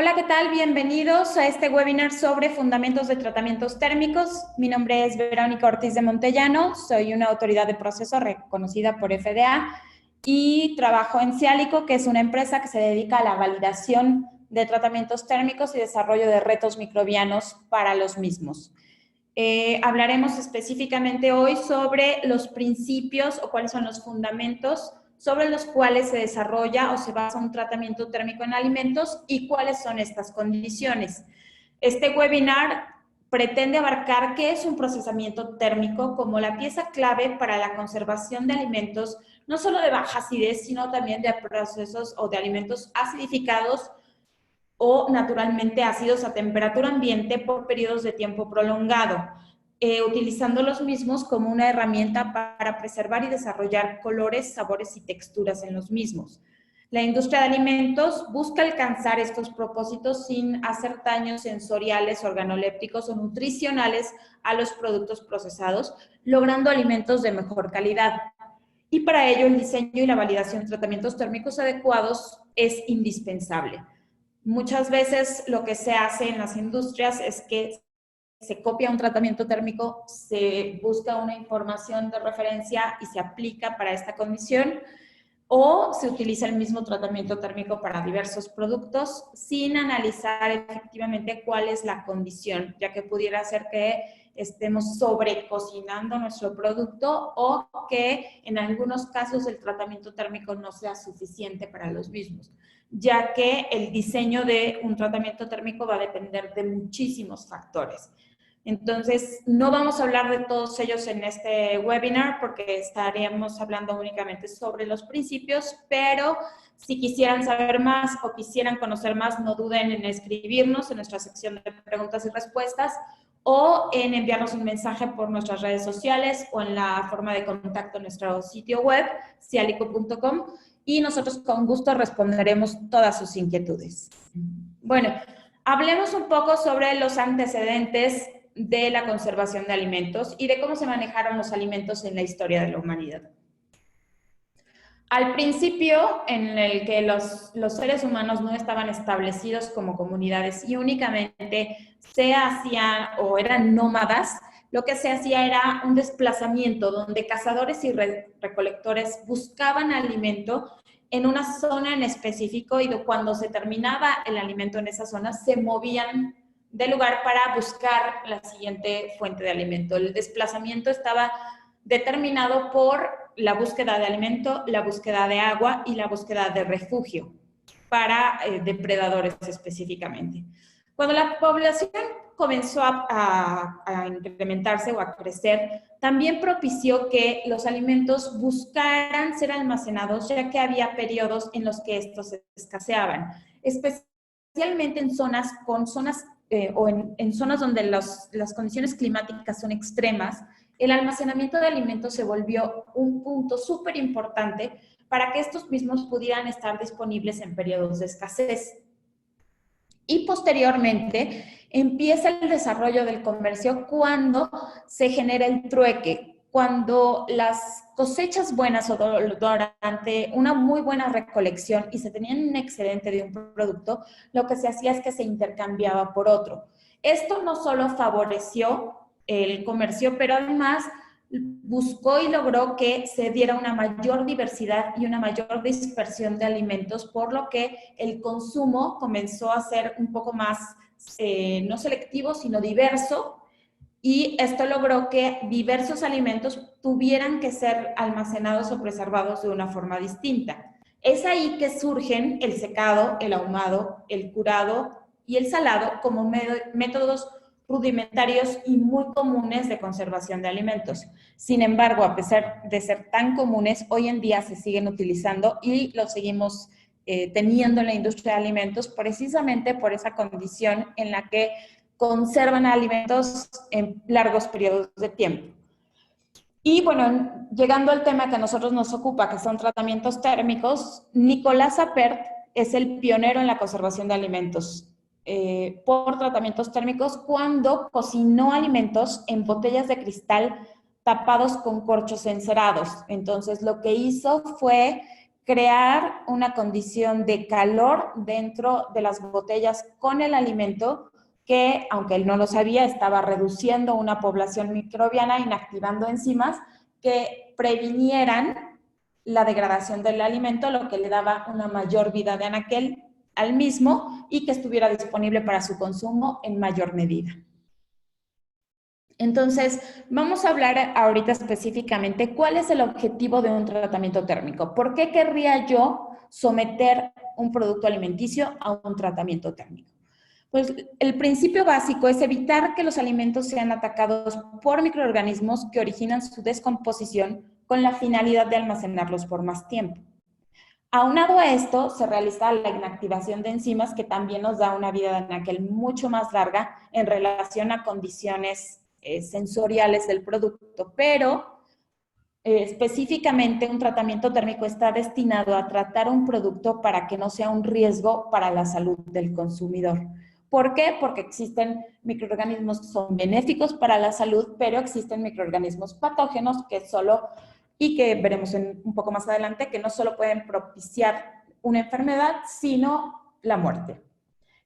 Hola, ¿qué tal? Bienvenidos a este webinar sobre fundamentos de tratamientos térmicos. Mi nombre es Verónica Ortiz de Montellano, soy una autoridad de proceso reconocida por FDA y trabajo en Cialico, que es una empresa que se dedica a la validación de tratamientos térmicos y desarrollo de retos microbianos para los mismos. Hablaremos específicamente hoy sobre los principios o cuáles son los fundamentos sobre los cuales se desarrolla o se basa un tratamiento térmico en alimentos y cuáles son estas condiciones. Este webinar pretende abarcar qué es un procesamiento térmico como la pieza clave para la conservación de alimentos, no solo de baja acidez, sino también de procesos o de alimentos acidificados o naturalmente ácidos a temperatura ambiente por periodos de tiempo prolongado, utilizando los mismos como una herramienta para preservar y desarrollar colores, sabores y texturas en los mismos. La industria de alimentos busca alcanzar estos propósitos sin hacer daños sensoriales, organolépticos o nutricionales a los productos procesados, logrando alimentos de mejor calidad. Y para ello el diseño y la validación de tratamientos térmicos adecuados es indispensable. Muchas veces lo que se hace en las industrias es que se copia un tratamiento térmico, se busca una información de referencia y se aplica para esta condición, o se utiliza el mismo tratamiento térmico para diversos productos sin analizar efectivamente cuál es la condición, ya que pudiera ser que estemos sobrecocinando nuestro producto o que en algunos casos el tratamiento térmico no sea suficiente para los mismos, ya que el diseño de un tratamiento térmico va a depender de muchísimos factores. Entonces, no vamos a hablar de todos ellos en este webinar porque estaríamos hablando únicamente sobre los principios, pero si quisieran saber más o quisieran conocer más, no duden en escribirnos en nuestra sección de preguntas y respuestas o en enviarnos un mensaje por nuestras redes sociales o en la forma de contacto en nuestro sitio web, cialico.com, y nosotros con gusto responderemos todas sus inquietudes. Bueno, hablemos un poco sobre los antecedentes de la conservación de alimentos y de cómo se manejaron los alimentos en la historia de la humanidad. Al principio, en el que los seres humanos no estaban establecidos como comunidades y únicamente se hacían o eran nómadas, lo que se hacía era un desplazamiento donde cazadores y recolectores buscaban alimento en una zona en específico y cuando se terminaba el alimento en esa zona, se movían de lugar para buscar la siguiente fuente de alimento. El desplazamiento estaba determinado por la búsqueda de alimento, la búsqueda de agua y la búsqueda de refugio para depredadores específicamente. Cuando la población comenzó a incrementarse o a crecer, también propició que los alimentos buscaran ser almacenados, ya que había periodos en los que estos escaseaban, especialmente en zonas o en zonas donde las condiciones climáticas son extremas. El almacenamiento de alimentos se volvió un punto súper importante para que estos mismos pudieran estar disponibles en periodos de escasez. Y posteriormente empieza el desarrollo del comercio cuando se genera el trueque, cuando las cosechas buenas o durante una muy buena recolección y se tenía un excedente de un producto, lo que se hacía es que se intercambiaba por otro. Esto no solo favoreció el comercio, pero además buscó y logró que se diera una mayor diversidad y una mayor dispersión de alimentos, por lo que el consumo comenzó a ser un poco más, no selectivo, sino diverso, y esto logró que diversos alimentos tuvieran que ser almacenados o preservados de una forma distinta. Es ahí que surgen el secado, el ahumado, el curado y el salado como métodos rudimentarios y muy comunes de conservación de alimentos. Sin embargo, a pesar de ser tan comunes, hoy en día se siguen utilizando y los seguimos teniendo en la industria de alimentos precisamente por esa condición en la que conservan alimentos en largos periodos de tiempo. Y bueno, llegando al tema que a nosotros nos ocupa, que son tratamientos térmicos, Nicolas Appert es el pionero en la conservación de alimentos por tratamientos térmicos cuando cocinó alimentos en botellas de cristal tapados con corchos encerados. Entonces, lo que hizo fue crear una condición de calor dentro de las botellas con el alimento que, aunque él no lo sabía, estaba reduciendo una población microbiana, inactivando enzimas que previnieran la degradación del alimento, lo que le daba una mayor vida de anaquel al mismo y que estuviera disponible para su consumo en mayor medida. Entonces, vamos a hablar ahorita específicamente cuál es el objetivo de un tratamiento térmico. ¿Por qué querría yo someter un producto alimenticio a un tratamiento térmico? Pues el principio básico es evitar que los alimentos sean atacados por microorganismos que originan su descomposición con la finalidad de almacenarlos por más tiempo. Aunado a esto, se realiza la inactivación de enzimas que también nos da una vida de anaquel mucho más larga en relación a condiciones sensoriales del producto, pero específicamente un tratamiento térmico está destinado a tratar un producto para que no sea un riesgo para la salud del consumidor. ¿Por qué? Porque existen microorganismos que son benéficos para la salud, pero existen microorganismos patógenos que solo, y que veremos un poco más adelante, que no solo pueden propiciar una enfermedad, sino la muerte.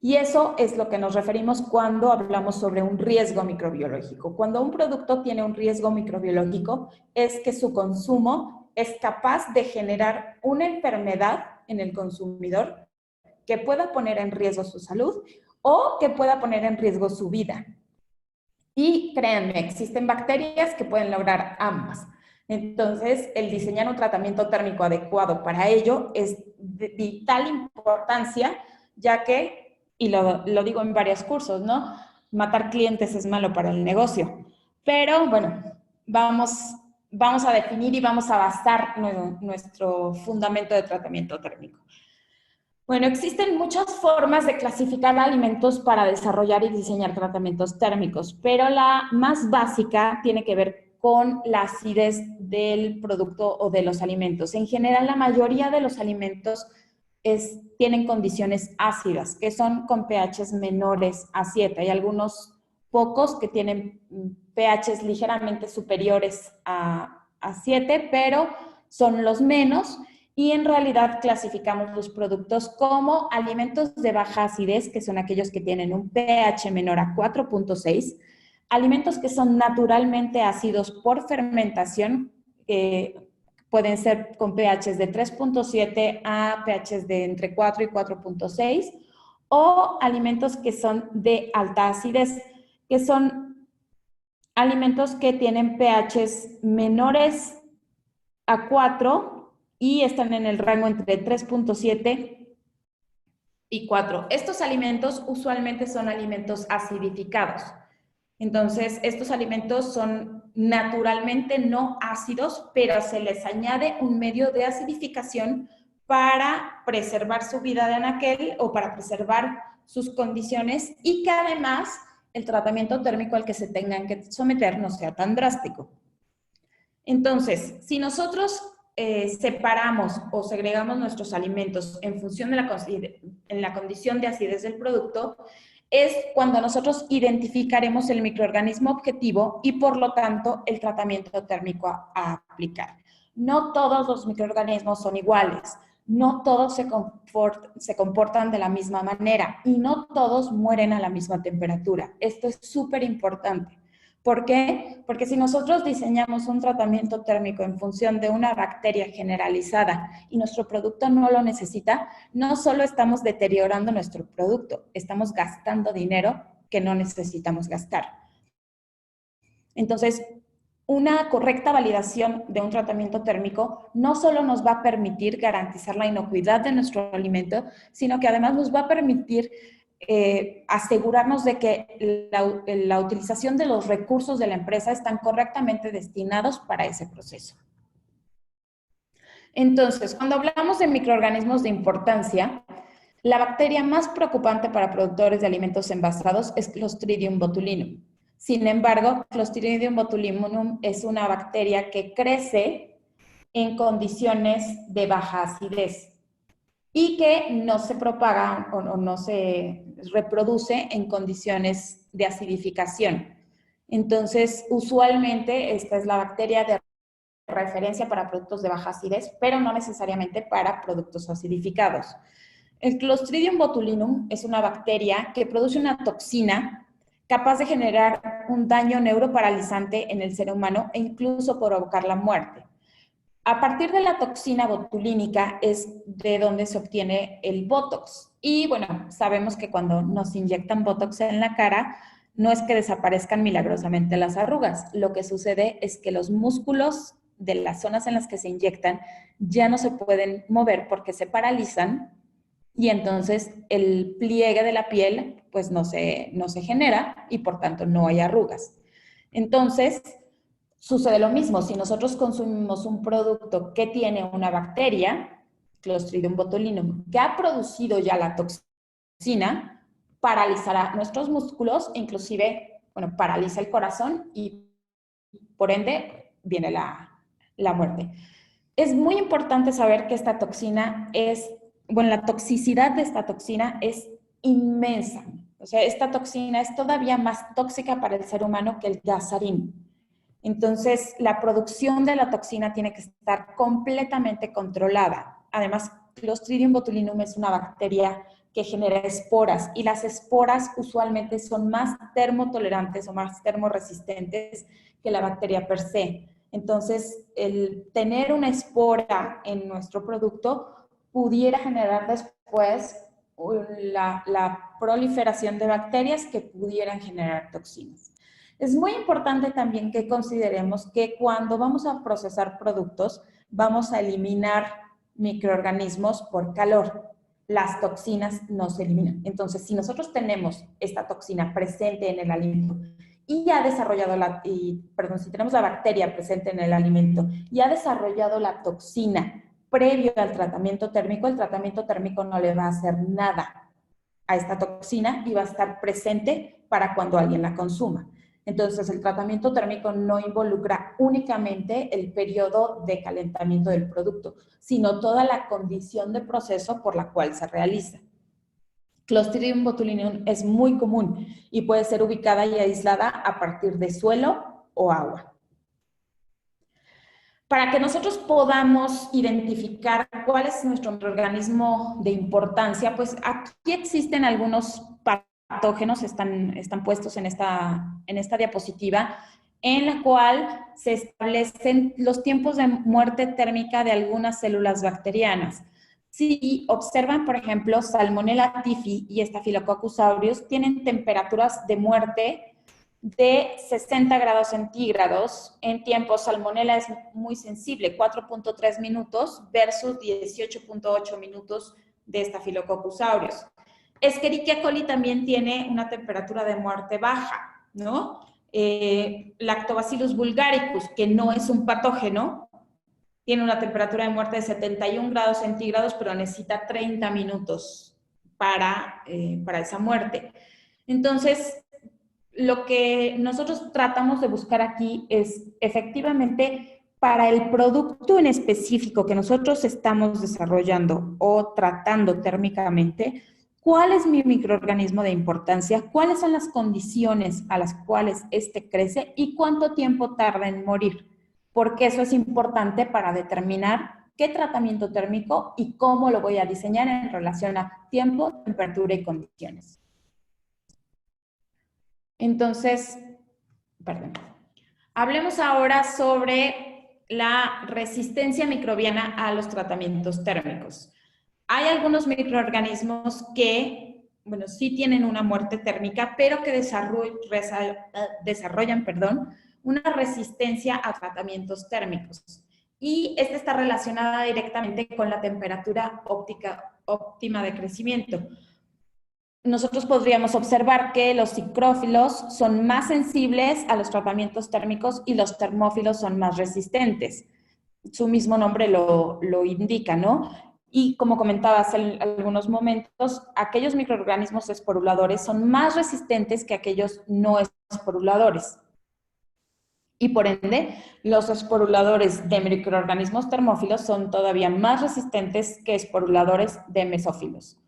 Y eso es lo que nos referimos cuando hablamos sobre un riesgo microbiológico. Cuando un producto tiene un riesgo microbiológico, es que su consumo es capaz de generar una enfermedad en el consumidor que pueda poner en riesgo su salud o que pueda poner en riesgo su vida. Y créanme, existen bacterias que pueden lograr ambas. Entonces, el diseñar un tratamiento térmico adecuado para ello es de vital importancia, ya que, y lo digo en varios cursos, ¿no? Matar clientes es malo para el negocio. Pero, bueno, vamos a definir y vamos a basar nuestro fundamento de tratamiento térmico. Bueno, existen muchas formas de clasificar alimentos para desarrollar y diseñar tratamientos térmicos, pero la más básica tiene que ver con la acidez del producto o de los alimentos. En general, la mayoría de los alimentos tienen condiciones ácidas, que son con pHs menores a 7. Hay algunos pocos que tienen pHs ligeramente superiores a 7, pero son los menos. Y en realidad clasificamos los productos como alimentos de baja acidez, que son aquellos que tienen un pH menor a 4.6, alimentos que son naturalmente ácidos por fermentación, pueden ser con pHs de 3.7 a pHs de entre 4 y 4.6, o alimentos que son de alta acidez, que son alimentos que tienen pHs menores a 4 y están en el rango entre 3.7 y 4. Estos alimentos usualmente son alimentos acidificados. Entonces, estos alimentos son naturalmente no ácidos, pero se les añade un medio de acidificación para preservar su vida de anaquel o para preservar sus condiciones y que además el tratamiento térmico al que se tengan que someter no sea tan drástico. Entonces, si nosotros separamos o segregamos nuestros alimentos en función de la condición de acidez del producto, es cuando nosotros identificaremos el microorganismo objetivo y, por lo tanto, el tratamiento térmico a aplicar. No todos los microorganismos son iguales, no todos se comportan de la misma manera y no todos mueren a la misma temperatura. Esto es súper importante. ¿Por qué? Porque si nosotros diseñamos un tratamiento térmico en función de una bacteria generalizada y nuestro producto no lo necesita, no solo estamos deteriorando nuestro producto, estamos gastando dinero que no necesitamos gastar. Entonces, una correcta validación de un tratamiento térmico no solo nos va a permitir garantizar la inocuidad de nuestro alimento, sino que además nos va a permitir asegurarnos de que la utilización de los recursos de la empresa están correctamente destinados para ese proceso. Entonces, cuando hablamos de microorganismos de importancia, la bacteria más preocupante para productores de alimentos envasados es Clostridium botulinum. Sin embargo, Clostridium botulinum es una bacteria que crece en condiciones de baja acidez y que no se propaga o no se reproduce en condiciones de acidificación. Entonces, usualmente esta es la bacteria de referencia para productos de baja acidez, pero no necesariamente para productos acidificados. El Clostridium botulinum es una bacteria que produce una toxina capaz de generar un daño neuroparalizante en el ser humano e incluso provocar la muerte. A partir de la toxina botulínica es de donde se obtiene el Botox. Y bueno, sabemos que cuando nos inyectan Botox en la cara, no es que desaparezcan milagrosamente las arrugas. Lo que sucede es que los músculos de las zonas en las que se inyectan ya no se pueden mover porque se paralizan y entonces el pliegue de la piel pues no se genera y por tanto no hay arrugas. Entonces, sucede lo mismo, si nosotros consumimos un producto que tiene una bacteria, Clostridium botulinum, que ha producido ya la toxina, paralizará nuestros músculos, inclusive, bueno, paraliza el corazón y por ende viene la muerte. Es muy importante saber que esta toxina la toxicidad de esta toxina es inmensa. O sea, esta toxina es todavía más tóxica para el ser humano que el gasarín. Entonces, la producción de la toxina tiene que estar completamente controlada. Además, Clostridium botulinum es una bacteria que genera esporas y las esporas usualmente son más termotolerantes o más termoresistentes que la bacteria per se. Entonces, el tener una espora en nuestro producto pudiera generar después la proliferación de bacterias que pudieran generar toxinas. Es muy importante también que consideremos que cuando vamos a procesar productos, vamos a eliminar microorganismos por calor. Las toxinas no se eliminan. Entonces, si nosotros tenemos esta toxina presente en el alimento y ha desarrollado si tenemos la bacteria presente en el alimento y ha desarrollado la toxina previo al tratamiento térmico, el tratamiento térmico no le va a hacer nada a esta toxina y va a estar presente para cuando alguien la consuma. Entonces, el tratamiento térmico no involucra únicamente el periodo de calentamiento del producto, sino toda la condición de proceso por la cual se realiza. Clostridium botulinum es muy común y puede ser ubicada y aislada a partir de suelo o agua. Para que nosotros podamos identificar cuál es nuestro microorganismo de importancia, pues aquí existen algunos patógenos, están puestos en esta diapositiva, en la cual se establecen los tiempos de muerte térmica de algunas células bacterianas. Si observan, por ejemplo, Salmonella typhi y Staphylococcus aureus tienen temperaturas de muerte de 60 grados centígrados. En tiempo, Salmonella es muy sensible, 4.3 minutos versus 18.8 minutos de Staphylococcus aureus. Escherichia coli también tiene una temperatura de muerte baja, ¿no? Lactobacillus bulgaricus, que no es un patógeno, tiene una temperatura de muerte de 71 grados centígrados, pero necesita 30 minutos para esa muerte. Entonces, lo que nosotros tratamos de buscar aquí es efectivamente para el producto en específico que nosotros estamos desarrollando o tratando térmicamente, ¿cuál es mi microorganismo de importancia? ¿Cuáles son las condiciones a las cuales este crece? ¿Y cuánto tiempo tarda en morir? Porque eso es importante para determinar qué tratamiento térmico y cómo lo voy a diseñar en relación a tiempo, temperatura y condiciones. Entonces, hablemos ahora sobre la resistencia microbiana a los tratamientos térmicos. Hay algunos microorganismos que, bueno, sí tienen una muerte térmica, pero que desarrollan una resistencia a tratamientos térmicos. Y esta está relacionada directamente con la temperatura óptima de crecimiento. Nosotros podríamos observar que los psicrófilos son más sensibles a los tratamientos térmicos y los termófilos son más resistentes. Su mismo nombre lo indica, ¿no? Y como comentaba hace algunos momentos, aquellos microorganismos esporuladores son más resistentes que aquellos no esporuladores. Y por ende, los esporuladores de microorganismos termófilos son todavía más resistentes que esporuladores de mesófilos.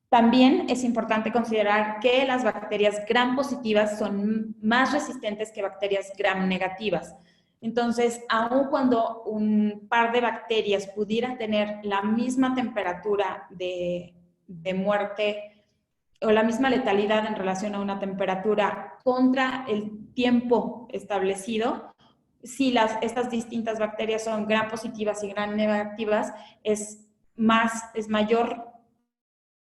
También es importante considerar que las bacterias gram positivas son más resistentes que bacterias gram negativas. Entonces, aun cuando un par de bacterias pudiera tener la misma temperatura de muerte o la misma letalidad en relación a una temperatura contra el tiempo establecido, si estas distintas bacterias son gram positivas y gram negativas, es mayor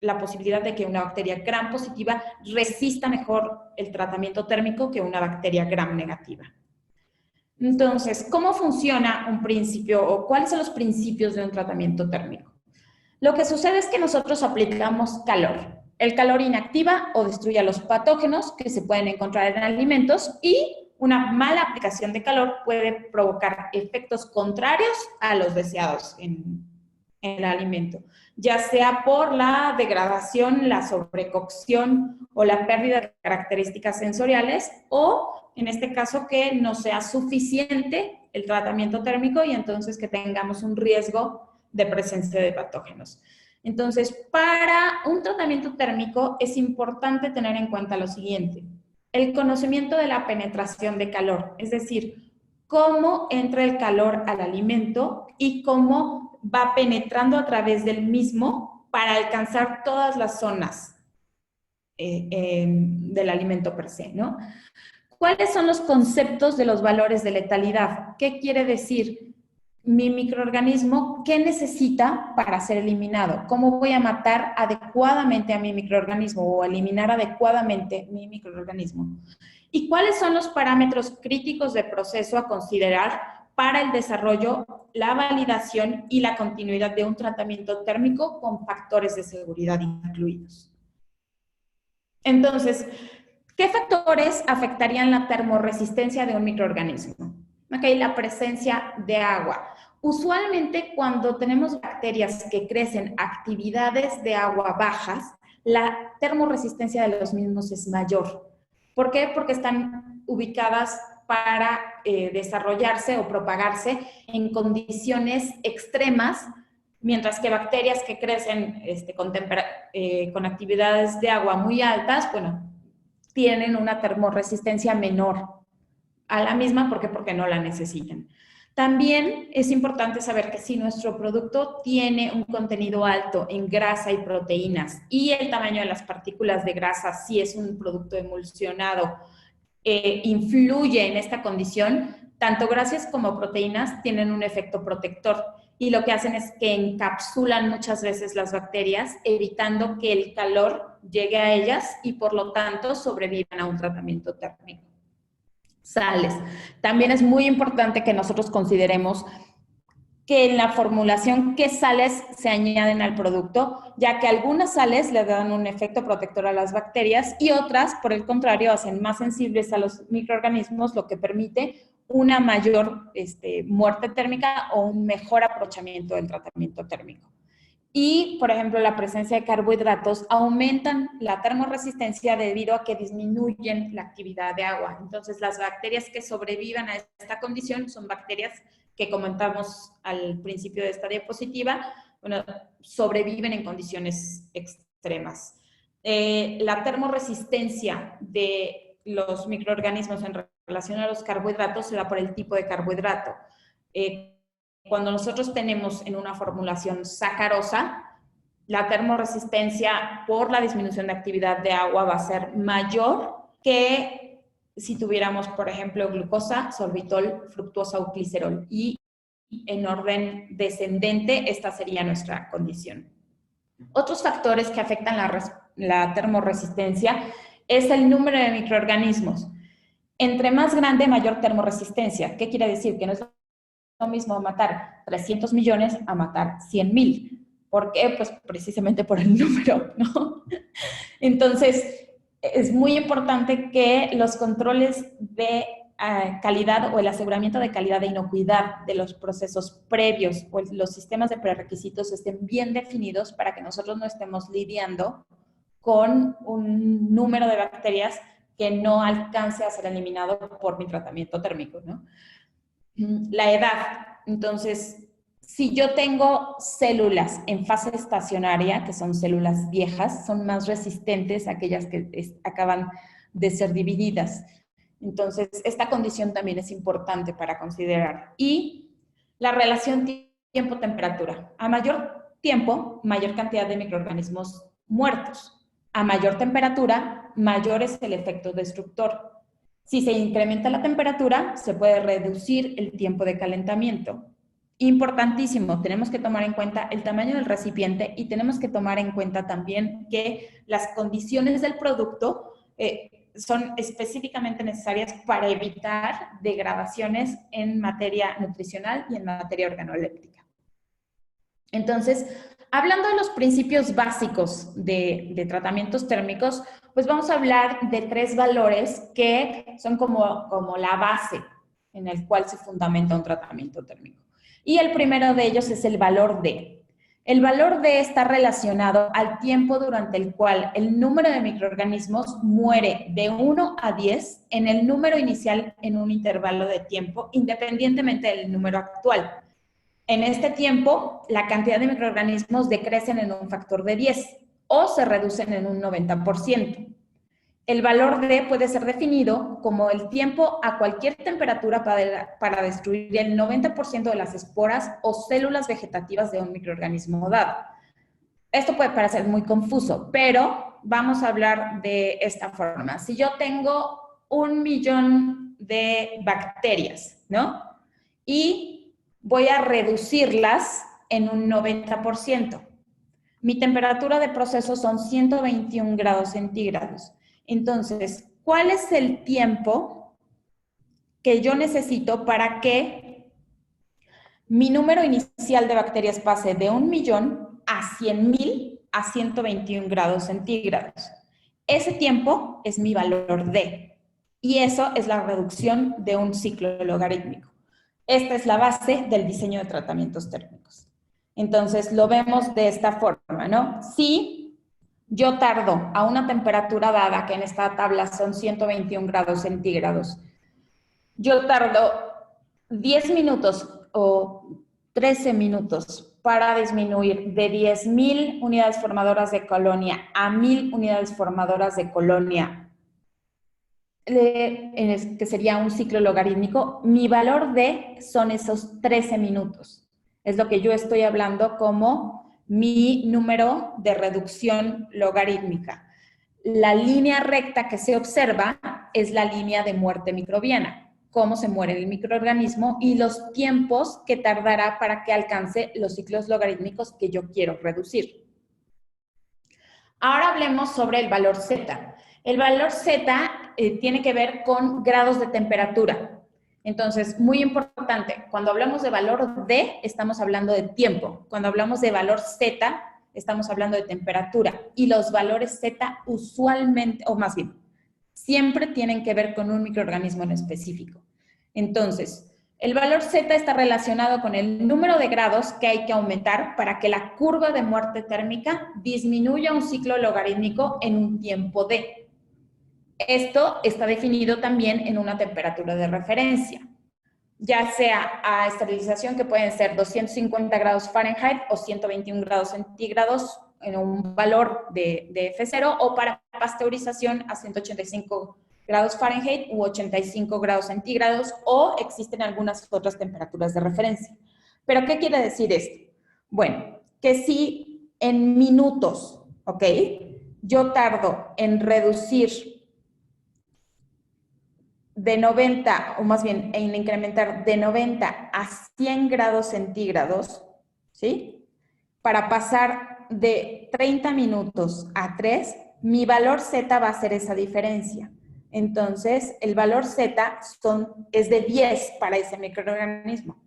la posibilidad de que una bacteria gram positiva resista mejor el tratamiento térmico que una bacteria gram negativa. Entonces, ¿cómo funciona un principio o cuáles son los principios de un tratamiento térmico? Lo que sucede es que nosotros aplicamos calor. El calor inactiva o destruye a los patógenos que se pueden encontrar en alimentos y una mala aplicación de calor puede provocar efectos contrarios a los deseados en el alimento, ya sea por la degradación, la sobrecocción o la pérdida de características sensoriales, o en este caso que no sea suficiente el tratamiento térmico y entonces que tengamos un riesgo de presencia de patógenos. Entonces, para un tratamiento térmico es importante tener en cuenta lo siguiente: el conocimiento de la penetración de calor, es decir, cómo entra el calor al alimento y cómo va penetrando a través del mismo para alcanzar todas las zonas del alimento per se, ¿no? ¿Cuáles son los conceptos de los valores de letalidad? ¿Qué quiere decir? Mi microorganismo, ¿qué necesita para ser eliminado? ¿Cómo voy a matar adecuadamente a mi microorganismo o eliminar adecuadamente mi microorganismo? ¿Y cuáles son los parámetros críticos de proceso a considerar para el desarrollo, la validación y la continuidad de un tratamiento térmico con factores de seguridad incluidos? Entonces, ¿qué factores afectarían la termorresistencia de un microorganismo? Okay, la presencia de agua. Usualmente cuando tenemos bacterias que crecen actividades de agua bajas, la termorresistencia de los mismos es mayor. ¿Por qué? Porque están ubicadas para desarrollarse o propagarse en condiciones extremas, mientras que bacterias que crecen con actividades de agua muy altas, bueno, tienen una termorresistencia menor a la misma. ¿Por qué? Porque no la necesitan. También es importante saber que si nuestro producto tiene un contenido alto en grasa y proteínas y el tamaño de las partículas de grasa, si es un producto emulsionado, influye en esta condición, tanto grasas como proteínas tienen un efecto protector y lo que hacen es que encapsulan muchas veces las bacterias, evitando que el calor llegue a ellas y por lo tanto sobrevivan a un tratamiento térmico. Sales. También es muy importante que nosotros consideremos que en la formulación qué sales se añaden al producto, ya que algunas sales le dan un efecto protector a las bacterias y otras, por el contrario, hacen más sensibles a los microorganismos, lo que permite una mayor muerte térmica o un mejor aprovechamiento del tratamiento térmico. Y, por ejemplo, la presencia de carbohidratos aumentan la termorresistencia debido a que disminuyen la actividad de agua. Entonces, las bacterias que sobrevivan a esta condición son bacterias que comentamos al principio de esta diapositiva, bueno, sobreviven en condiciones extremas. La termorresistencia de los microorganismos en relación a los carbohidratos se da por el tipo de carbohidrato. Cuando nosotros tenemos en una formulación sacarosa, la termorresistencia por la disminución de actividad de agua va a ser mayor que si tuviéramos, por ejemplo, glucosa, sorbitol, fructosa o glicerol. Y en orden descendente, esta sería nuestra condición. Otros factores que afectan la termorresistencia es el número de microorganismos. Entre más grande, mayor termorresistencia. ¿Qué quiere decir? Que no es lo mismo matar 300 millones a matar 100,000. ¿Por qué? Pues precisamente por el número, ¿no? Entonces, es muy importante que los controles de calidad o el aseguramiento de calidad de inocuidad de los procesos previos o los sistemas de prerequisitos estén bien definidos para que nosotros no estemos lidiando con un número de bacterias que no alcance a ser eliminado por mi tratamiento térmico, ¿no? La edad. Entonces, si yo tengo células en fase estacionaria, que son células viejas, son más resistentes a aquellas que acaban de ser divididas. Entonces, esta condición también es importante para considerar. Y la relación tiempo-temperatura. A mayor tiempo, mayor cantidad de microorganismos muertos. A mayor temperatura, mayor es el efecto destructor. Si se incrementa la temperatura, se puede reducir el tiempo de calentamiento. Importantísimo, tenemos que tomar en cuenta el tamaño del recipiente y tenemos que tomar en cuenta también que las condiciones del producto son específicamente necesarias para evitar degradaciones en materia nutricional y en materia organoléptica. Entonces, hablando de los principios básicos de tratamientos térmicos, pues vamos a hablar de 3 valores que son como la base en el cual se fundamenta un tratamiento térmico. Y el primero de ellos es el valor D. El valor D está relacionado al tiempo durante el cual el número de microorganismos muere de 1 a 10 en el número inicial en un intervalo de tiempo, independientemente del número actual. En este tiempo, la cantidad de microorganismos decrecen en un factor de 10 o se reducen en un 90%. El valor D puede ser definido como el tiempo a cualquier temperatura para destruir el 90% de las esporas o células vegetativas de un microorganismo dado. Esto puede parecer muy confuso, pero vamos a hablar de esta forma. Si yo tengo 1.000.000 de bacterias, ¿no? Y voy a reducirlas en un 90%. Mi temperatura de proceso son 121 grados centígrados. Entonces, ¿cuál es el tiempo que yo necesito para que mi número inicial de bacterias pase de 1.000.000 a 100.000 a 121 grados centígrados? Ese tiempo es mi valor D. Y eso es la reducción de un ciclo logarítmico. Esta es la base del diseño de tratamientos térmicos. Entonces, lo vemos de esta forma, ¿no? Si yo tardo a una temperatura dada, que en esta tabla son 121 grados centígrados, yo tardo 10 minutos o 13 minutos para disminuir de 10.000 unidades formadoras de colonia a 1.000 unidades formadoras de colonia, que sería un ciclo logarítmico, mi valor D son esos 13 minutos. Es lo que yo estoy hablando como mi número de reducción logarítmica. La línea recta que se observa es la línea de muerte microbiana, cómo se muere el microorganismo y los tiempos que tardará para que alcance los ciclos logarítmicos que yo quiero reducir. Ahora hablemos sobre el valor Z. El valor Z tiene que ver con grados de temperatura. Entonces, muy importante, cuando hablamos de valor D, estamos hablando de tiempo. Cuando hablamos de valor Z, estamos hablando de temperatura. Y los valores Z usualmente, o más bien, siempre tienen que ver con un microorganismo en específico. Entonces, el valor Z está relacionado con el número de grados que hay que aumentar para que la curva de muerte térmica disminuya un ciclo logarítmico en un tiempo D. Esto está definido también en una temperatura de referencia, ya sea a esterilización, que pueden ser 250 grados Fahrenheit o 121 grados centígrados en un valor de F0, o para pasteurización a 185 grados Fahrenheit u 85 grados centígrados, o existen algunas otras temperaturas de referencia. ¿Pero qué quiere decir esto? Bueno, que si en minutos, ¿ok?, yo tardo en reducir de 90, o más bien en incrementar de 90 a 100 grados centígrados, ¿sí?, para pasar de 30 minutos a 3, mi valor Z va a ser esa diferencia. Entonces, el valor Z es de 10 para ese microorganismo.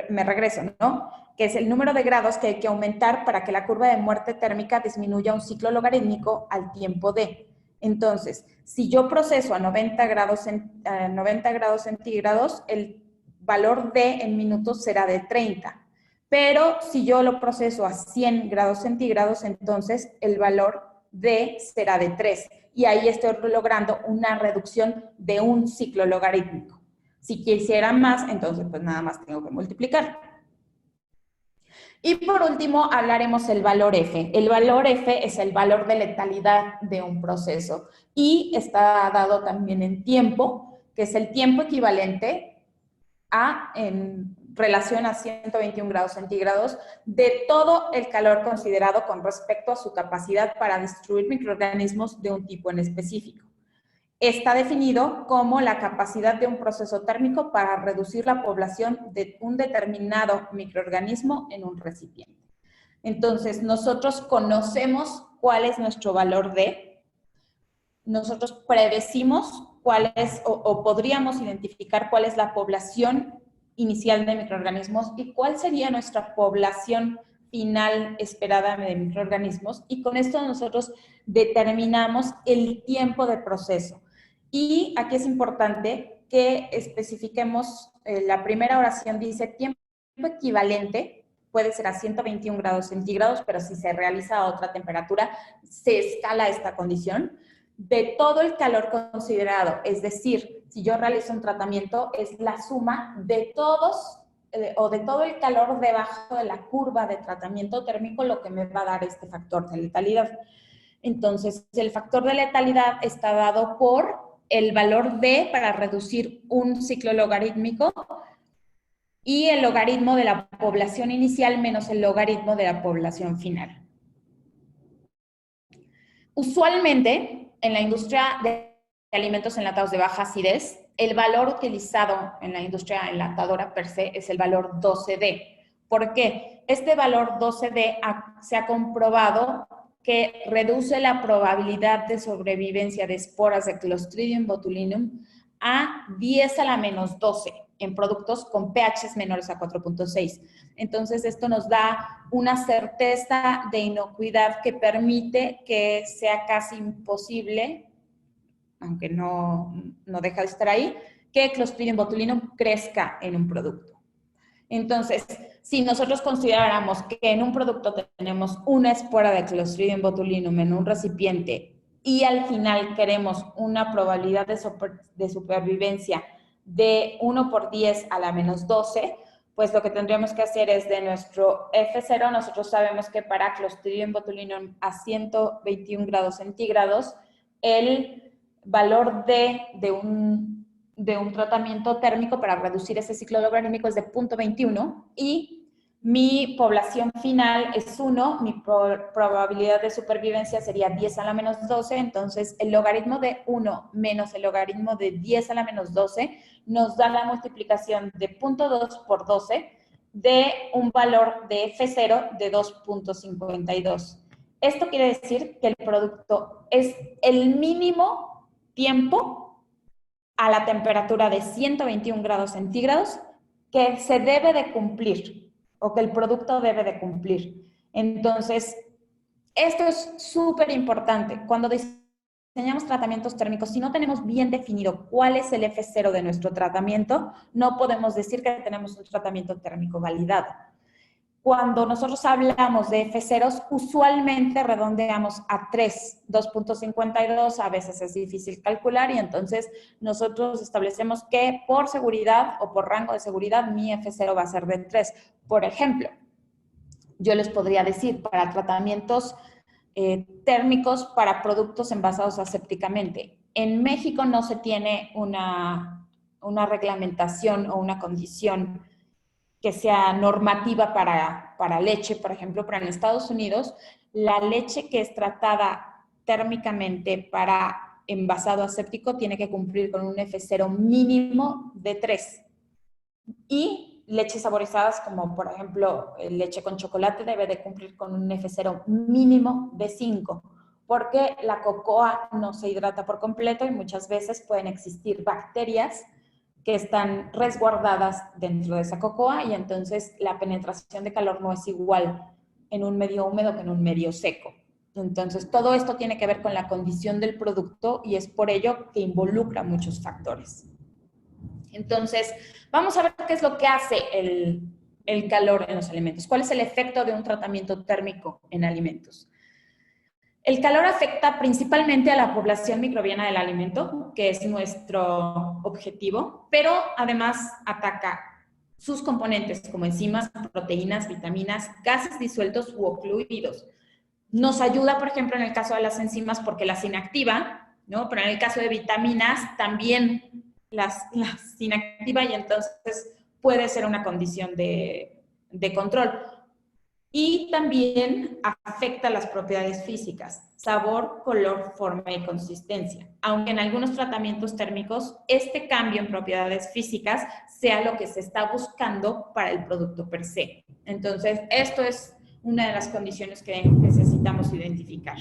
Me regreso, ¿no? Que es el número de grados que hay que aumentar para que la curva de muerte térmica disminuya un ciclo logarítmico al tiempo D. Entonces, si yo proceso a 90 grados centígrados, el valor D en minutos será de 30. Pero si yo lo proceso a 100 grados centígrados, entonces el valor D será de 3. Y ahí estoy logrando una reducción de un ciclo logarítmico. Si quisiera más, entonces pues nada más tengo que multiplicar. Y por último, hablaremos el valor F. El valor F es el valor de letalidad de un proceso y está dado también en tiempo, que es el tiempo equivalente en relación a 121 grados centígrados de todo el calor considerado con respecto a su capacidad para destruir microorganismos de un tipo en específico. Está definido como la capacidad de un proceso térmico para reducir la población de un determinado microorganismo en un recipiente. Entonces, nosotros conocemos cuál es nuestro valor D, nosotros predecimos cuál es, o podríamos identificar cuál es la población inicial de microorganismos y cuál sería nuestra población final esperada de microorganismos, y con esto nosotros determinamos el tiempo de proceso. Y aquí es importante que especifiquemos, la primera oración dice tiempo equivalente, puede ser a 121 grados centígrados, pero si se realiza a otra temperatura, se escala esta condición, de todo el calor considerado. Es decir, si yo realizo un tratamiento, es la suma de todos o de todo el calor debajo de la curva de tratamiento térmico lo que me va a dar este factor de letalidad. Entonces, el factor de letalidad está dado por el valor D para reducir un ciclo logarítmico y el logaritmo de la población inicial menos el logaritmo de la población final. Usualmente, en la industria de alimentos enlatados de baja acidez, el valor utilizado en la industria enlatadora per se es el valor 12D. ¿Por qué? Este valor 12D se ha comprobado que reduce la probabilidad de sobrevivencia de esporas de Clostridium botulinum a 10 a la menos 12 en productos con pHs menores a 4.6. Entonces, esto nos da una certeza de inocuidad que permite que sea casi imposible, aunque no deja de estar ahí, que Clostridium botulinum crezca en un producto. Entonces, si nosotros consideráramos que en un producto tenemos una espora de Clostridium botulinum en un recipiente y al final queremos una probabilidad de supervivencia de 1 por 10 a la menos 12, pues lo que tendríamos que hacer es de nuestro F0, nosotros sabemos que para Clostridium botulinum a 121 grados centígrados, el valor de un tratamiento térmico para reducir ese ciclo logarítmico es de 0.21 y mi población final es 1, mi probabilidad de supervivencia sería 10 a la menos 12, entonces el logaritmo de 1 menos el logaritmo de 10 a la menos 12 nos da la multiplicación de 0.2 por 12 de un valor de F0 de 2.52. Esto quiere decir que el producto es el mínimo tiempo a la temperatura de 121 grados centígrados que se debe de cumplir o que el producto debe de cumplir. Entonces, esto es súper importante. Cuando diseñamos tratamientos térmicos, si no tenemos bien definido cuál es el F0 de nuestro tratamiento, no podemos decir que tenemos un tratamiento térmico validado. Cuando nosotros hablamos de F0s, usualmente redondeamos a 3, 2.52, a veces es difícil calcular y entonces nosotros establecemos que por seguridad o por rango de seguridad mi F0 va a ser de 3. Por ejemplo, yo les podría decir para tratamientos térmicos para productos envasados asépticamente. En México no se tiene una reglamentación o una condición que sea normativa para leche, por ejemplo, pero en Estados Unidos, la leche que es tratada térmicamente para envasado aséptico tiene que cumplir con un F0 mínimo de 3. Y leches saborizadas, como por ejemplo leche con chocolate, debe de cumplir con un F0 mínimo de 5, porque la cocoa no se hidrata por completo y muchas veces pueden existir bacterias que están resguardadas dentro de esa cocoa y entonces la penetración de calor no es igual en un medio húmedo que en un medio seco. Entonces, todo esto tiene que ver con la condición del producto y es por ello que involucra muchos factores. Entonces, vamos a ver qué es lo que hace el calor en los alimentos. ¿Cuál es el efecto de un tratamiento térmico en alimentos? El calor afecta principalmente a la población microbiana del alimento, que es nuestro objetivo, pero además ataca sus componentes como enzimas, proteínas, vitaminas, gases disueltos u ocluidos. Nos ayuda, por ejemplo, en el caso de las enzimas porque las inactiva, ¿no? Pero en el caso de vitaminas también las inactiva y entonces puede ser una condición de control. Y también afecta las propiedades físicas, sabor, color, forma y consistencia. Aunque en algunos tratamientos térmicos este cambio en propiedades físicas sea lo que se está buscando para el producto per se. Entonces, esto es una de las condiciones que necesitamos identificar.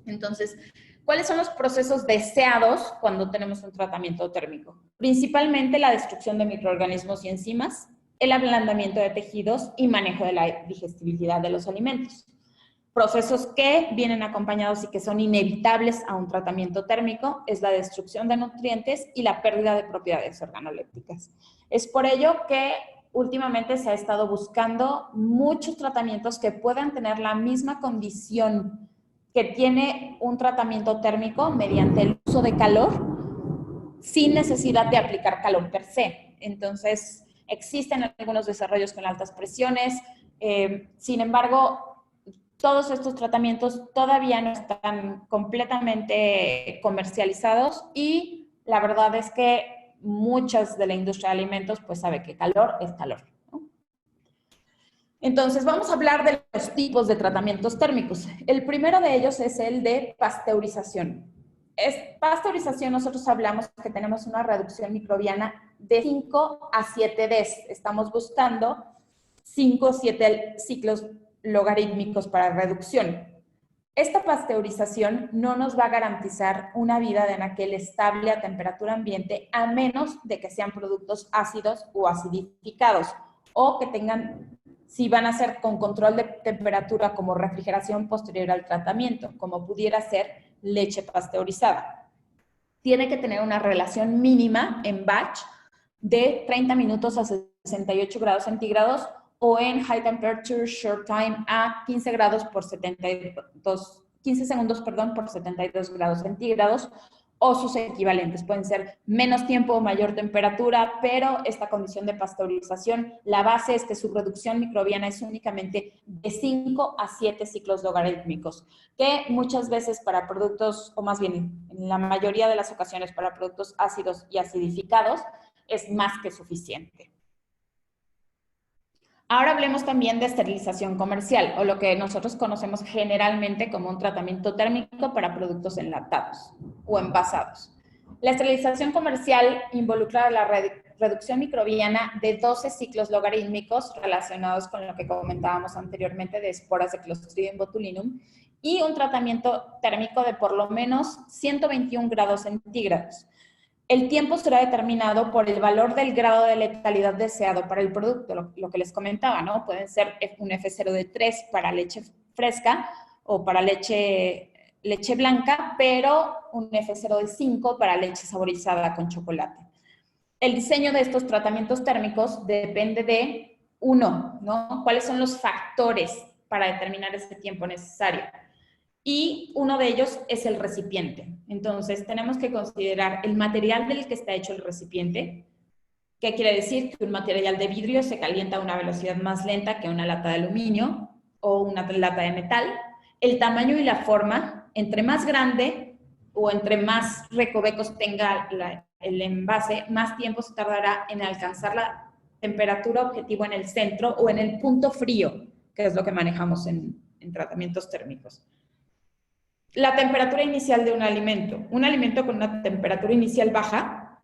Entonces, ¿cuáles son los procesos deseados cuando tenemos un tratamiento térmico? Principalmente la destrucción de microorganismos y enzimas, el ablandamiento de tejidos y manejo de la digestibilidad de los alimentos. Procesos que vienen acompañados y que son inevitables a un tratamiento térmico es la destrucción de nutrientes y la pérdida de propiedades organolépticas. Es por ello que últimamente se ha estado buscando muchos tratamientos que puedan tener la misma condición que tiene un tratamiento térmico mediante el uso de calor sin necesidad de aplicar calor per se. Entonces, existen algunos desarrollos con altas presiones, sin embargo, todos estos tratamientos todavía no están completamente comercializados y la verdad es que muchas de la industria de alimentos pues sabe que calor es calor, ¿no? Entonces, vamos a hablar de los tipos de tratamientos térmicos. El primero de ellos es el de pasteurización. Pasteurización, nosotros hablamos que tenemos una reducción microbiana de 5 a 7 Ds. Estamos buscando 5 o 7 ciclos logarítmicos para reducción. Esta pasteurización no nos va a garantizar una vida de anaquel estable a temperatura ambiente a menos de que sean productos ácidos o acidificados o que tengan, si van a ser con control de temperatura como refrigeración posterior al tratamiento, como pudiera ser leche pasteurizada. Tiene que tener una relación mínima en batch de 30 minutos a 68 grados centígrados o en high temperature short time a 15 grados por 72, 15 segundos, perdón, por 72 grados centígrados o sus equivalentes. Pueden ser menos tiempo o mayor temperatura, pero esta condición de pasteurización, la base es que su reducción microbiana es únicamente de 5 a 7 ciclos logarítmicos, que muchas veces para productos, o más bien en la mayoría de las ocasiones para productos ácidos y acidificados, es más que suficiente. Ahora hablemos también de esterilización comercial, o lo que nosotros conocemos generalmente como un tratamiento térmico para productos enlatados o envasados. La esterilización comercial involucra la reducción microbiana de 12 ciclos logarítmicos relacionados con lo que comentábamos anteriormente de esporas de Clostridium botulinum y un tratamiento térmico de por lo menos 121 grados centígrados. El tiempo será determinado por el valor del grado de letalidad deseado para el producto, lo que les comentaba, ¿no? Pueden ser un F0 de 3 para leche fresca o para leche blanca, pero un F0 de 5 para leche saborizada con chocolate. El diseño de estos tratamientos térmicos depende de, uno, ¿no? ¿Cuáles son los factores para determinar ese tiempo necesario? Y uno de ellos es el recipiente. Entonces, tenemos que considerar el material del que está hecho el recipiente. ¿Qué quiere decir? Que un material de vidrio se calienta a una velocidad más lenta que una lata de aluminio o una lata de metal. El tamaño y la forma, entre más grande o entre más recovecos tenga el envase, más tiempo se tardará en alcanzar la temperatura objetivo en el centro o en el punto frío, que es lo que manejamos en tratamientos térmicos. La temperatura inicial de un alimento con una temperatura inicial baja,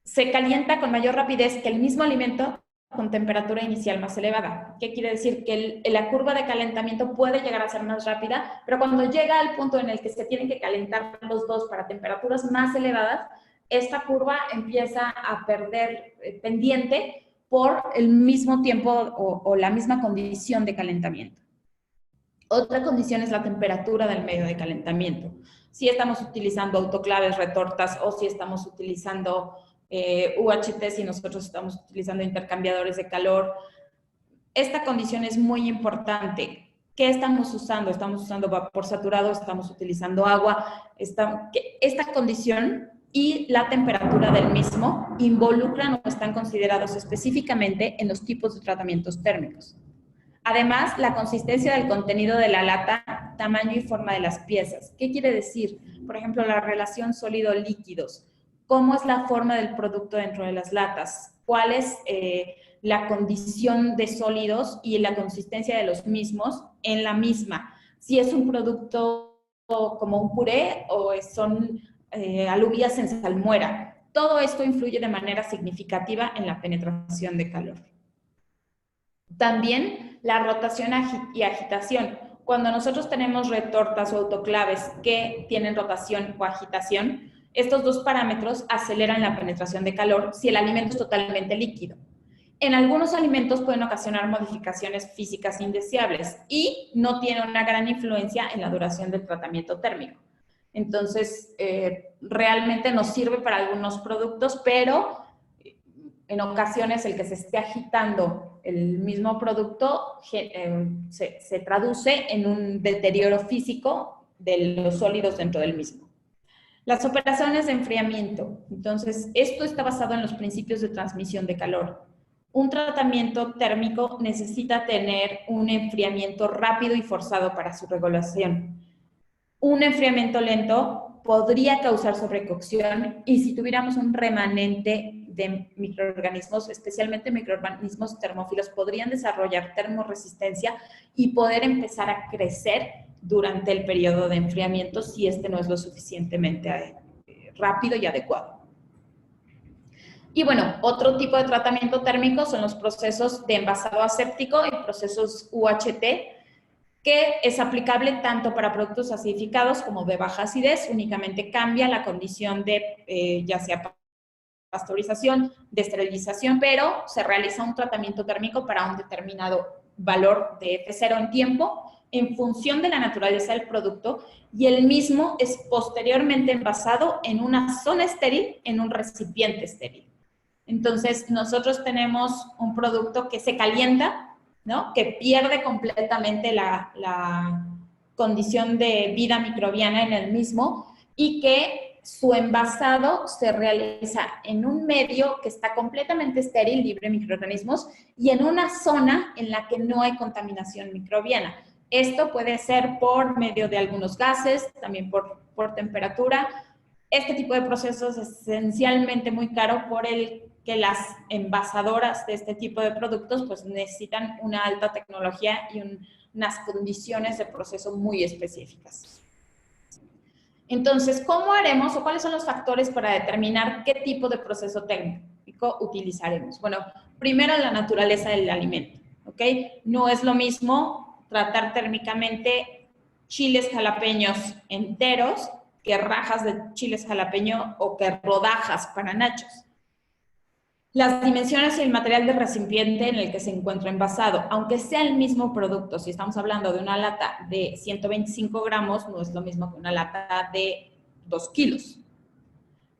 se calienta con mayor rapidez que el mismo alimento con temperatura inicial más elevada. ¿Qué quiere decir? Que la curva de calentamiento puede llegar a ser más rápida, pero cuando llega al punto en el que se tienen que calentar los dos para temperaturas más elevadas, esta curva empieza a perder pendiente por el mismo tiempo o la misma condición de calentamiento. Otra condición es la temperatura del medio de calentamiento. Si estamos utilizando autoclaves, retortas o si estamos utilizando UHT, si nosotros estamos utilizando intercambiadores de calor, esta condición es muy importante. ¿Qué estamos usando? ¿Estamos usando vapor saturado? ¿Estamos utilizando agua? Esta condición y la temperatura del mismo involucran o están considerados específicamente en los tipos de tratamientos térmicos. Además, la consistencia del contenido de la lata, tamaño y forma de las piezas. ¿Qué quiere decir? Por ejemplo, la relación sólido-líquidos. ¿Cómo es la forma del producto dentro de las latas? ¿Cuál es la condición de sólidos y la consistencia de los mismos en la misma? Si es un producto como un puré o son alubias en salmuera. Todo esto influye de manera significativa en la penetración de calor. También la rotación y agitación. Cuando nosotros tenemos retortas o autoclaves que tienen rotación o agitación, estos dos parámetros aceleran la penetración de calor si el alimento es totalmente líquido. En algunos alimentos pueden ocasionar modificaciones físicas indeseables y no tienen una gran influencia en la duración del tratamiento térmico. Entonces, realmente nos sirve para algunos productos, pero en ocasiones el que se esté agitando el mismo producto se traduce en un deterioro físico de los sólidos dentro del mismo. Las operaciones de enfriamiento. Entonces, esto está basado en los principios de transmisión de calor. Un tratamiento térmico necesita tener un enfriamiento rápido y forzado para su regulación. Un enfriamiento lento podría causar sobrecocción y si tuviéramos un remanente de microorganismos, especialmente microorganismos termófilos, podrían desarrollar termoresistencia y poder empezar a crecer durante el periodo de enfriamiento si este no es lo suficientemente rápido y adecuado. Y bueno, otro tipo de tratamiento térmico son los procesos de envasado aséptico y procesos UHT, que es aplicable tanto para productos acidificados como de baja acidez, únicamente cambia la condición de ya sea pasteurización, de esterilización, pero se realiza un tratamiento térmico para un determinado valor de F0 en tiempo en función de la naturaleza del producto y el mismo es posteriormente envasado en una zona estéril, en un recipiente estéril. Entonces, nosotros tenemos un producto que se calienta, ¿no? Que pierde completamente la condición de vida microbiana en el mismo y que su envasado se realiza en un medio que está completamente estéril, libre de microorganismos, y en una zona en la que no hay contaminación microbiana. Esto puede ser por medio de algunos gases, también por temperatura. Este tipo de procesos es esencialmente muy caro por el que las envasadoras de este tipo de productos pues necesitan una alta tecnología y unas condiciones de proceso muy específicas. Entonces, ¿cómo haremos o cuáles son los factores para determinar qué tipo de proceso térmico utilizaremos? Bueno, primero la naturaleza del alimento, ¿ok? No es lo mismo tratar térmicamente chiles jalapeños enteros que rajas de chiles jalapeño o que rodajas para nachos. Las dimensiones y el material del recipiente en el que se encuentra envasado, aunque sea el mismo producto, si estamos hablando de una lata de 125 gramos, no es lo mismo que una lata de 2 kilos.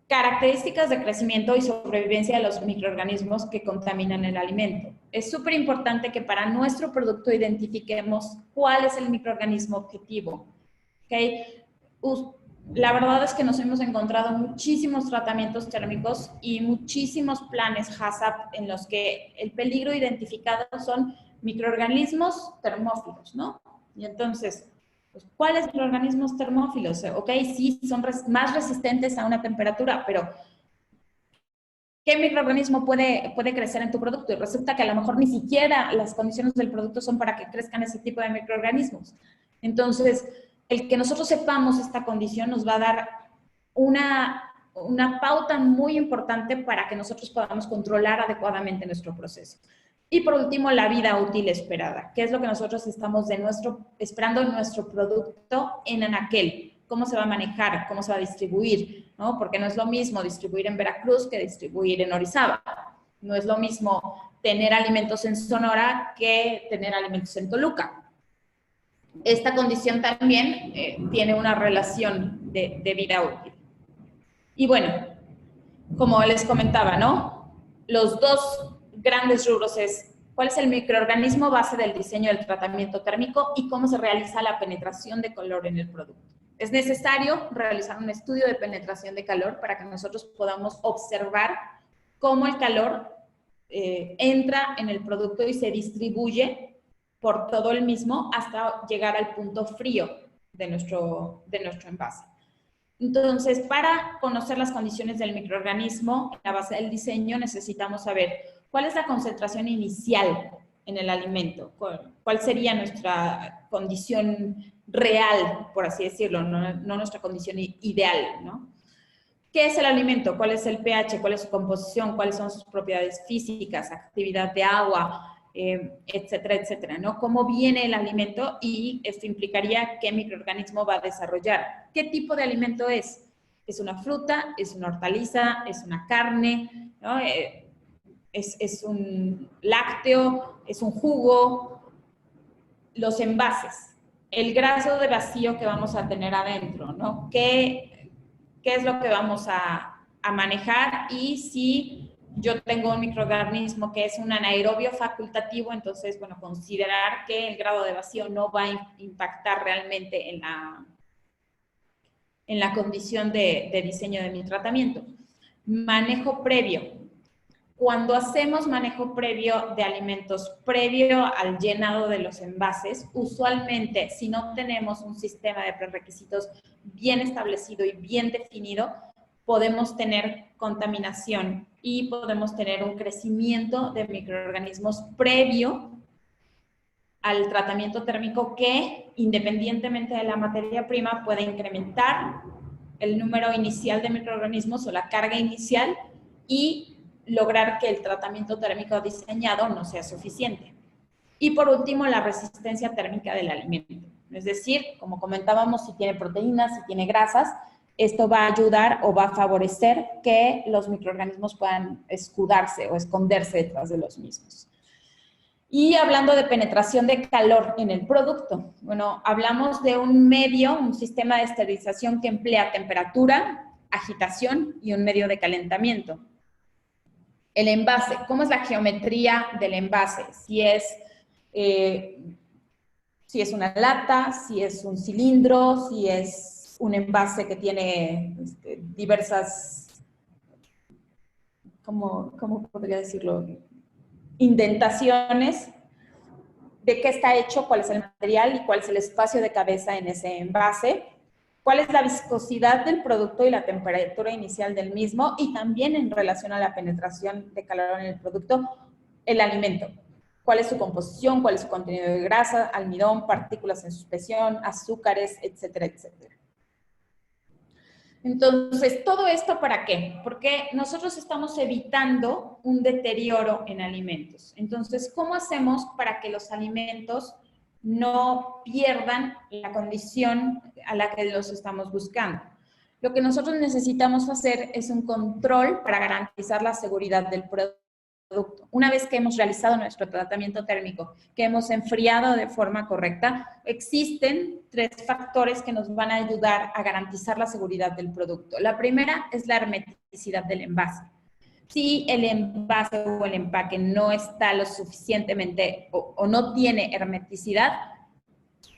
Características de crecimiento y sobrevivencia de los microorganismos que contaminan el alimento. Es súper importante que para nuestro producto identifiquemos cuál es el microorganismo objetivo. ¿Okay? La verdad es que nos hemos encontrado muchísimos tratamientos térmicos y muchísimos planes HACCP en los que el peligro identificado son microorganismos termófilos, ¿no? Y entonces, pues, ¿cuáles microorganismos termófilos? Ok, sí, son más resistentes a una temperatura, pero ¿qué microorganismo puede crecer en tu producto? Y resulta que a lo mejor ni siquiera las condiciones del producto son para que crezcan ese tipo de microorganismos. Entonces, el que nosotros sepamos esta condición nos va a dar una pauta muy importante para que nosotros podamos controlar adecuadamente nuestro proceso. Y por último, la vida útil esperada, que es lo que nosotros estamos esperando en nuestro producto en anaquel. ¿Cómo se va a manejar? ¿Cómo se va a distribuir? ¿No? Porque no es lo mismo distribuir en Veracruz que distribuir en Orizaba. No es lo mismo tener alimentos en Sonora que tener alimentos en Toluca. Esta condición también tiene una relación de vida útil. Y bueno, como les comentaba, ¿no? Los dos grandes rubros es cuál es el microorganismo base del diseño del tratamiento térmico y cómo se realiza la penetración de color en el producto. Es necesario realizar un estudio de penetración de calor para que nosotros podamos observar cómo el calor entra en el producto y se distribuye por todo el mismo hasta llegar al punto frío de nuestro envase. Entonces, para conocer las condiciones del microorganismo, en la base del diseño necesitamos saber cuál es la concentración inicial en el alimento, cuál sería nuestra condición real, por así decirlo, no nuestra condición ideal, ¿no? ¿Qué es el alimento? ¿Cuál es el pH? ¿Cuál es su composición? ¿Cuáles son sus propiedades físicas? Actividad de agua, etcétera, etcétera, ¿no? ¿Cómo viene el alimento? Y esto implicaría qué microorganismo va a desarrollar. ¿Qué tipo de alimento es? ¿Es una fruta? ¿Es una hortaliza? ¿Es una carne? ¿No? ¿Es un lácteo? ¿Es un jugo? Los envases. El grado de vacío que vamos a tener adentro, ¿no? ¿Qué es lo que vamos a manejar? Y si yo tengo un microorganismo que es un anaerobio facultativo, entonces, bueno, considerar que el grado de vacío no va a impactar realmente en la condición de diseño de mi tratamiento. Manejo previo. Cuando hacemos manejo previo de alimentos previo al llenado de los envases, usualmente si no tenemos un sistema de prerequisitos bien establecido y bien definido, podemos tener contaminación y podemos tener un crecimiento de microorganismos previo al tratamiento térmico que, independientemente de la materia prima, puede incrementar el número inicial de microorganismos o la carga inicial y lograr que el tratamiento térmico diseñado no sea suficiente. Y por último, la resistencia térmica del alimento. Es decir, como comentábamos, si tiene proteínas, si tiene grasas, esto va a ayudar o va a favorecer que los microorganismos puedan escudarse o esconderse detrás de los mismos. Y hablando de penetración de calor en el producto, bueno, hablamos de un medio, un sistema de esterilización que emplea temperatura, agitación y un medio de calentamiento. El envase, ¿cómo es la geometría del envase? Si es una lata, si es un cilindro, si es un envase que tiene diversas, ¿cómo podría decirlo? Indentaciones, de qué está hecho, cuál es el material y cuál es el espacio de cabeza en ese envase, cuál es la viscosidad del producto y la temperatura inicial del mismo, y también en relación a la penetración de calor en el producto, el alimento. Cuál es su composición, cuál es su contenido de grasa, almidón, partículas en suspensión, azúcares, etcétera, etcétera. Entonces, ¿todo esto para qué? Porque nosotros estamos evitando un deterioro en alimentos. Entonces, ¿cómo hacemos para que los alimentos no pierdan la condición a la que los estamos buscando? Lo que nosotros necesitamos hacer es un control para garantizar la seguridad del producto. Una vez que hemos realizado nuestro tratamiento térmico, que hemos enfriado de forma correcta, existen 3 factores que nos van a ayudar a garantizar la seguridad del producto. La primera es la hermeticidad del envase. Si el envase o el empaque no está lo suficientemente o no tiene hermeticidad,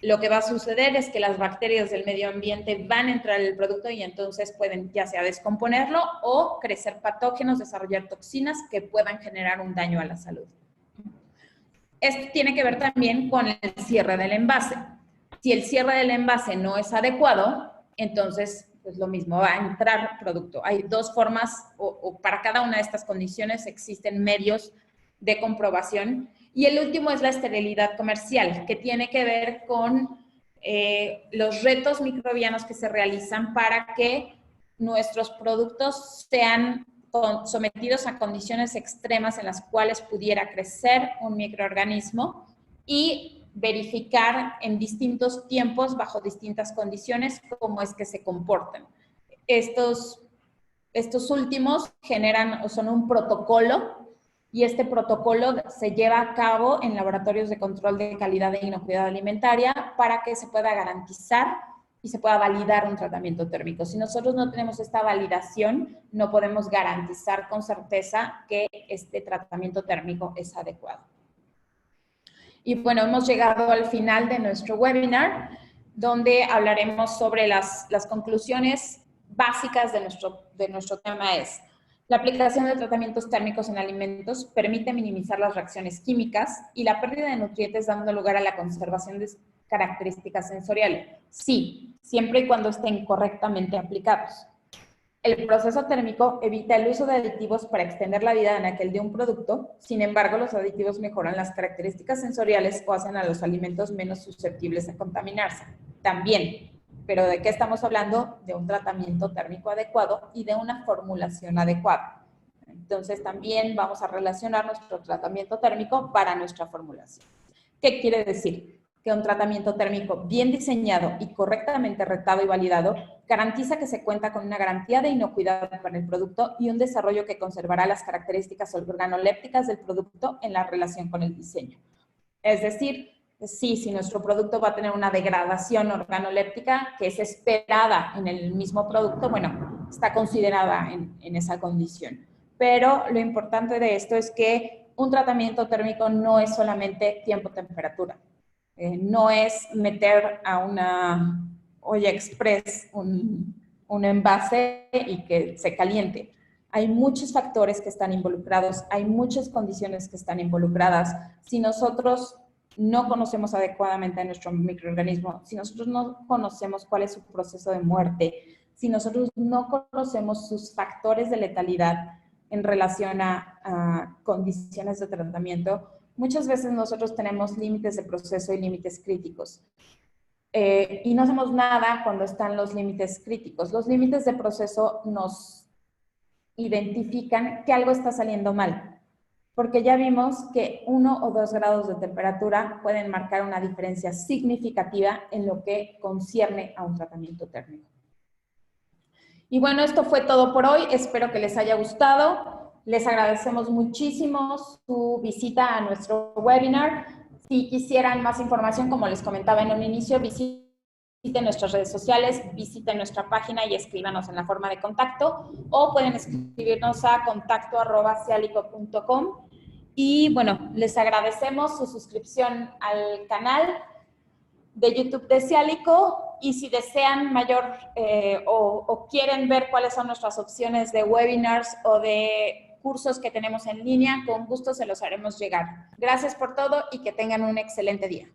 lo que va a suceder es que las bacterias del medio ambiente van a entrar en el producto y entonces pueden ya sea descomponerlo o crecer patógenos, desarrollar toxinas que puedan generar un daño a la salud. Esto tiene que ver también con el cierre del envase. Si el cierre del envase no es adecuado, entonces pues lo mismo, va a entrar producto. Hay 2 formas o para cada una de estas condiciones existen medios de comprobación. Y el último es la esterilidad comercial, que tiene que ver con los retos microbianos que se realizan para que nuestros productos sean sometidos a condiciones extremas en las cuales pudiera crecer un microorganismo y verificar en distintos tiempos, bajo distintas condiciones, cómo es que se comportan. Estos últimos generan o son un protocolo, y este protocolo se lleva a cabo en laboratorios de control de calidad e inocuidad alimentaria para que se pueda garantizar y se pueda validar un tratamiento térmico. Si nosotros no tenemos esta validación, no podemos garantizar con certeza que este tratamiento térmico es adecuado. Y bueno, hemos llegado al final de nuestro webinar. donde hablaremos sobre las conclusiones básicas de nuestro tema. Es: la aplicación de tratamientos térmicos en alimentos permite minimizar las reacciones químicas y la pérdida de nutrientes, dando lugar a la conservación de características sensoriales. Sí, siempre y cuando estén correctamente aplicados. El proceso térmico evita el uso de aditivos para extender la vida anaquel de un producto. Sin embargo, los aditivos mejoran las características sensoriales o hacen a los alimentos menos susceptibles a contaminarse. También, pero ¿de qué estamos hablando? De un tratamiento térmico adecuado y de una formulación adecuada. Entonces, también vamos a relacionar nuestro tratamiento térmico para nuestra formulación. ¿Qué quiere decir? Que un tratamiento térmico bien diseñado y correctamente retado y validado garantiza que se cuenta con una garantía de inocuidad para el producto y un desarrollo que conservará las características organolépticas del producto en la relación con el diseño. Es decir, sí, si nuestro producto va a tener una degradación organoléptica que es esperada en el mismo producto, bueno, está considerada en esa condición. Pero lo importante de esto es que un tratamiento térmico no es solamente tiempo-temperatura. No es meter a una olla express un envase y que se caliente. Hay muchos factores que están involucrados, hay muchas condiciones que están involucradas. Si nosotros no conocemos adecuadamente a nuestro microorganismo, si nosotros no conocemos cuál es su proceso de muerte, si nosotros no conocemos sus factores de letalidad en relación a condiciones de tratamiento, muchas veces nosotros tenemos límites de proceso y límites críticos. Y no hacemos nada cuando están los límites críticos. Los límites de proceso nos identifican que algo está saliendo mal, porque ya vimos que 1 o 2 grados de temperatura pueden marcar una diferencia significativa en lo que concierne a un tratamiento térmico. Y bueno, esto fue todo por hoy. Espero que les haya gustado. Les agradecemos muchísimo su visita a nuestro webinar. Si quisieran más información, como les comentaba en un inicio, visiten nuestras redes sociales, visiten nuestra página y escríbanos en la forma de contacto, o pueden escribirnos a contacto@cialico.com. Y bueno, les agradecemos su suscripción al canal de YouTube de Cialico, y si desean mayor o quieren ver cuáles son nuestras opciones de webinars o de cursos que tenemos en línea, con gusto se los haremos llegar. Gracias por todo y que tengan un excelente día.